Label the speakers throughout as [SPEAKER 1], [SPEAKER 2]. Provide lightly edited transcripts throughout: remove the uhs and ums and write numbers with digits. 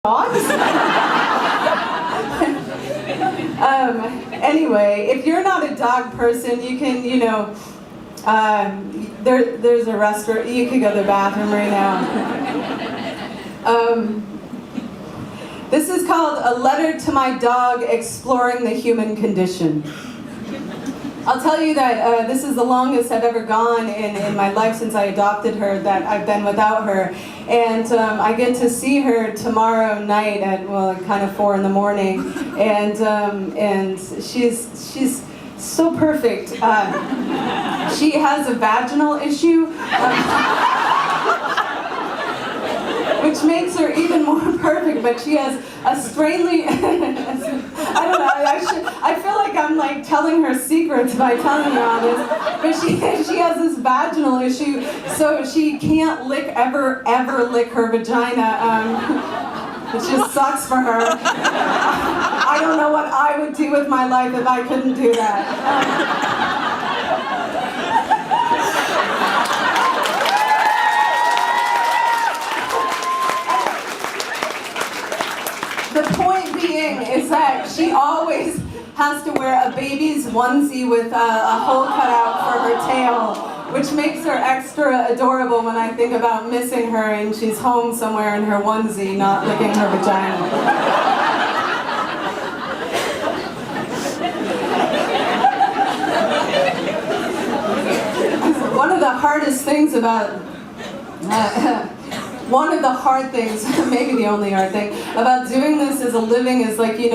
[SPEAKER 1] dogs? Anyway, if you're not a dog person, you can, there's a restaurant, you can go to the bathroom right now. This is called A Letter to My Dog Exploring the Human Condition. I'll tell you that this is the longest I've ever gone in my life since I adopted her, that I've been without her. And I get to see her tomorrow night at, kind of 4 in the morning. And she's so perfect. She has a vaginal issue, which makes her even more perfect, but she has a strangely, I don't know, I feel like I'm like telling her secrets by telling her all this, but she has this vaginal issue, so she can't ever lick her vagina, which just sucks for her. I don't know what I would do with my life if I couldn't do that. The point being is that she always has to wear a baby's onesie with a hole cut out for her tail, which makes her extra adorable when I think about missing her and she's home somewhere in her onesie, not licking her vagina. One of the hardest things about one of the hard things, maybe the only hard thing, about doing this as a living is like, you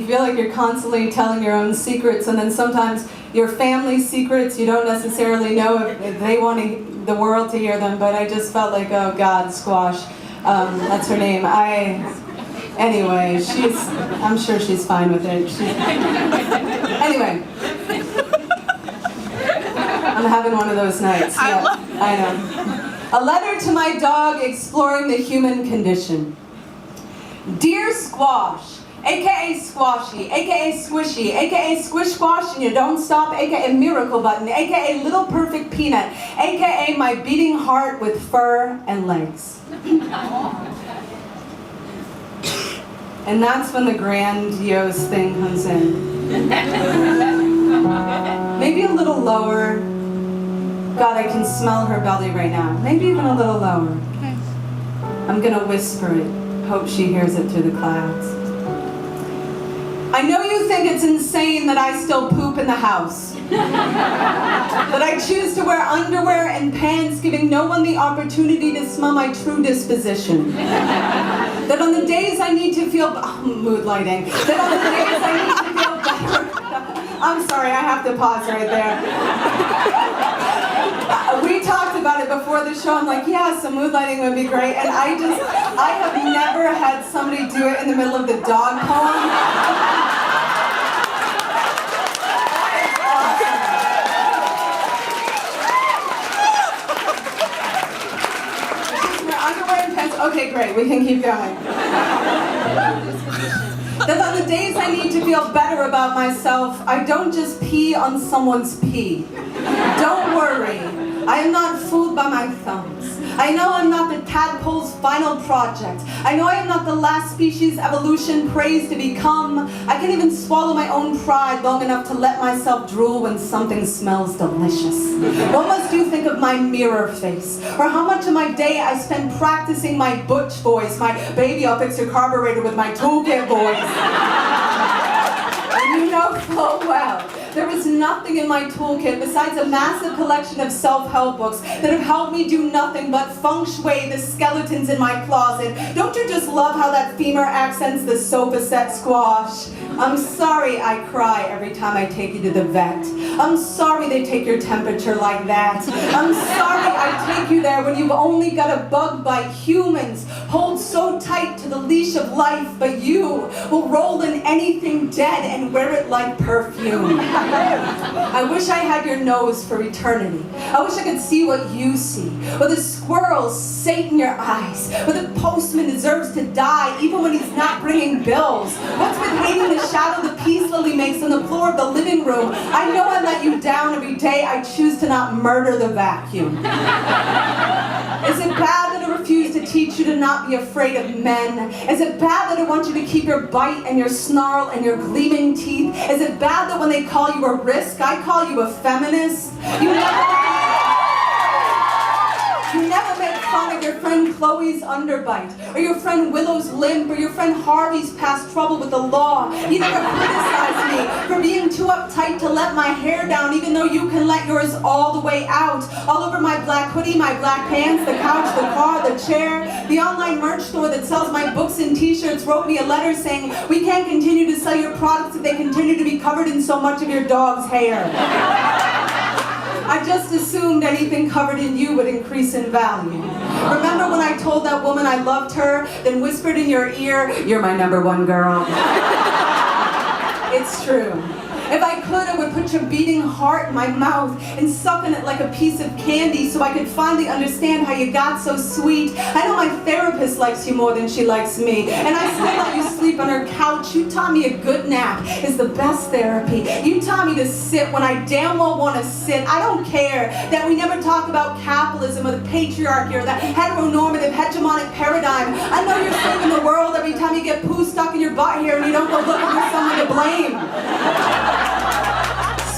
[SPEAKER 1] feel like you're constantly telling your own secrets, and then sometimes your family's secrets, you don't necessarily know if they want the world to hear them, but I just felt like, oh God, Squash, that's her name. Anyway, I'm sure she's fine with it. Anyway. I'm having one of those nights. Yeah, I know. A letter to my dog exploring the human condition. Dear Squash, aka Squashy, aka Squishy, aka Squish Squash and you don't stop, aka Miracle Button, aka Little Perfect Peanut, aka my beating heart with fur and legs. And that's when the grandiose thing comes in. Maybe a little lower. God, I can smell her belly right now. Maybe even a little lower. Okay. I'm gonna whisper it. Hope she hears it through the clouds. I know you think it's insane that I still poop in the house. That I choose to wear underwear and pants, giving no one the opportunity to smell my true disposition. That on the days I need to feel... mood lighting. That on the days I need to feel better... I'm sorry, I have to pause right there. We talked about it before the show. I'm like, yeah, some mood lighting would be great. And I have never had somebody do it in the middle of the dog poem. Underwear and pants. Okay, great. We can keep going. That on the days I need to feel better about myself, I don't just pee on someone's pee. Don't worry, I am not fooled by my thumbs. I know I'm not the tadpole's final project. I know I am not the last species evolution prays to become. I can't even swallow my own pride long enough to let myself drool when something smells delicious. What must you think of my mirror face? Or how much of my day I spend practicing my butch voice, my baby I'll fix your carburetor with my toolkit voice. And you know full well, there is nothing in my toolkit besides a massive collection of self-help books that have helped me do nothing but feng shui the skeletons in my closet. Don't you just love how that femur accents the sofa set, Squash? I'm sorry I cry every time I take you to the vet. I'm sorry they take your temperature like that. I'm sorry I take you there when you've only got a bug bite. Humans hold so tight to the leash of life, but you will roll in anything dead and wear it like perfume. I wish I had your nose for eternity. I wish I could see what you see. Where the squirrels sate in your eyes. Where the postman deserves to die even when he's not bringing bills. What's with hating the shadow the peace lily makes on the floor of the living room? I know I let you down every day. I choose to not murder the vacuum. Is it bad that I refuse to teach you to not be afraid of men? Is it bad that I want you to keep your bite and your snarl and your gleaming teeth? Is it bad that when they call you a risk, I call you a feminist? You never make fun of your friend Chloe's underbite, or your friend Willow's limp, or your friend Harvey's past trouble with the law. You never criticize me for being too uptight to let my hair down, even though you can let yours all the way out. All over my black hoodie, my black pants, the couch, the car, the chair. The online merch store that sells my books and t-shirts wrote me a letter saying, "We can't continue to sell your products if they continue to be covered in so much of your dog's hair." I just assumed anything covered in you would increase in value. Remember when I told that woman I loved her, then whispered in your ear, "You're my #1 girl." It's true. If I could, I would put your beating heart in my mouth and suck on it like a piece of candy so I could finally understand how you got so sweet. I know my therapist likes you more than she likes me, and I still let you sleep on her couch. You taught me a good nap is the best therapy. You taught me to sit when I damn well want to sit. I don't care that we never talk about capitalism or the patriarchy or that heteronormative hegemonic paradigm. I know you're saving the world every time you get poo stuck in your butt here and you don't go looking for someone to blame.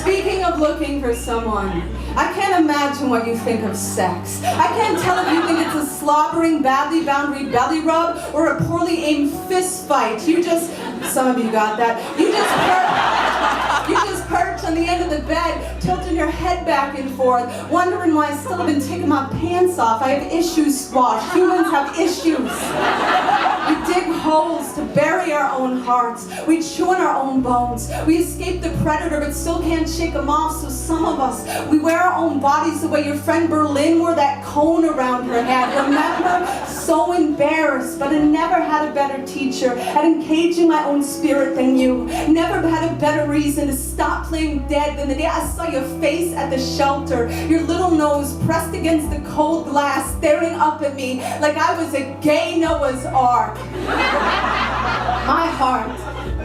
[SPEAKER 1] Speaking of looking for someone, I can't imagine what you think of sex. I can't tell if you think it's a slobbering, badly boundaried belly rub or a poorly aimed fist fight. Some of you got that. You just perch on the end of the bed, tilting your head back and forth, wondering why I still haven't taken my pants off. I have issues, Squash. Humans have issues. We dig holes to bury our own hearts. We chew on our own bones. We escape the predator but still can't shake them off. So some of us, we wear our own bodies the way your friend Berlin wore that cone around her head. Remember? So embarrassed, but I never had a better teacher at engaging my own spirit than you. Never had a better reason to stop playing dead than the day I saw your face at the shelter. Your little nose pressed against the cold glass, staring up at me like I was a gay Noah's Ark. My heart,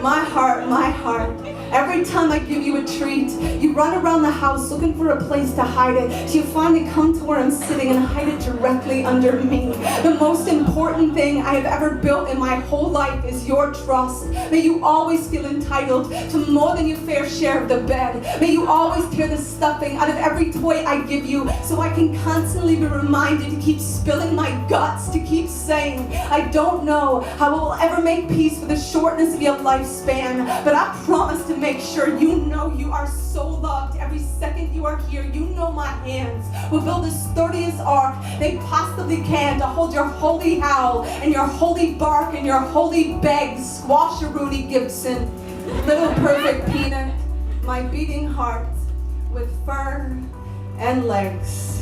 [SPEAKER 1] my heart, my heart. Every time I give you a treat, you run around the house looking for a place to hide it. So you finally come to where I'm sitting and hide it directly under me. The most important thing I have ever built in my whole life is your trust. May you always feel entitled to more than your fair share of the bed. May you always tear the stuffing out of every toy I give you so I can constantly be reminded to keep spilling my guts, to keep saying, I don't know how I will ever make peace with the shortness of your lifespan, but I promise to make sure you know you are so loved every second you are here. You know my hands will build the sturdiest ark they possibly can to hold your holy howl and your holy bark and your holy beg. Squash Andrea Gibson, little perfect peanut, my beating heart with fur and legs.